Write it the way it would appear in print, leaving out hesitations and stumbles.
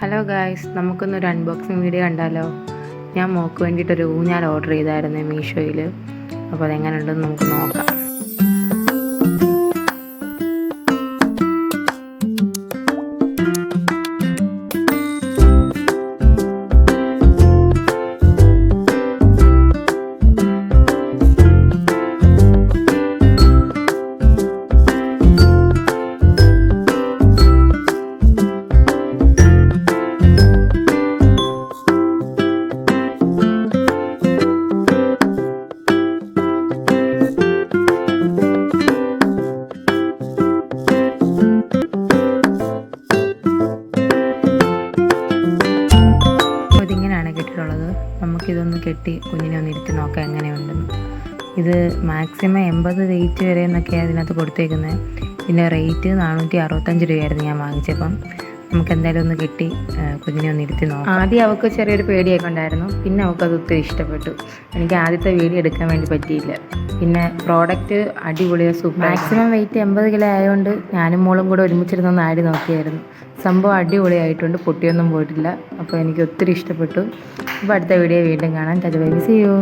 Hello guys, നമുക്കൊന്നൊരു unboxing video കണ്ടാലോ? ഞാൻ മോൾക്ക് വേണ്ടിയിട്ടൊരു ഊഞ്ഞാൽ ഓർഡർ ചെയ്തായിരുന്നു മീഷോയിൽ. അപ്പോൾ അതെങ്ങനെ ഉണ്ടെന്ന് നമുക്ക് നോക്കാം. ഇതിങ്ങനെയാണ് കെട്ടിയിട്ടുള്ളത്. നമുക്കിതൊന്ന് കെട്ടി കുഞ്ഞിനെ ഒന്ന് ഇരുത്തി നോക്കാം എങ്ങനെയുണ്ടെന്ന്. ഇത് മാക്സിമം 80 വെയിറ്റ് വരെ എന്നൊക്കെയാണ് ഇതിനകത്ത് കൊടുത്തേക്കുന്നത്. പിന്നെ റേറ്റ് 465 രൂപയായിരുന്നു ഞാൻ വാങ്ങിച്ചപ്പം. നമുക്ക് എന്തായാലും ഒന്ന് കെട്ടി കുഞ്ഞിനെ ഒന്ന് ഇരുത്തി നോക്കാം. ആദ്യം അവൾക്ക് ചെറിയൊരു പേടിയൊക്കെ ഉണ്ടായിരുന്നു, പിന്നെ അവൾക്കത് ഒത്തിരി ഇഷ്ടപ്പെട്ടു. എനിക്ക് ആദ്യത്തെ വീഡിയോ എടുക്കാൻ വേണ്ടി പറ്റിയില്ല. പിന്നെ പ്രോഡക്റ്റ് അടിപൊളിയാണ്, സൂപ്പർ. മാക്സിമം വെയിറ്റ് 80 കിലോ ആയതുകൊണ്ട് ഞാനും മോളും കൂടെ ഒരുമിച്ചിരുന്നൊന്ന് ആടി നോക്കിയായിരുന്നു. സംഭവം അടിപൊളിയായിട്ടുണ്ട്, പൊട്ടിയൊന്നും പോയിട്ടില്ല. അപ്പോൾ എനിക്ക് ഒത്തിരി ഇഷ്ടപ്പെട്ടു. അപ്പോൾ അടുത്ത വീഡിയോ വീണ്ടും കാണാം. Bye, see U.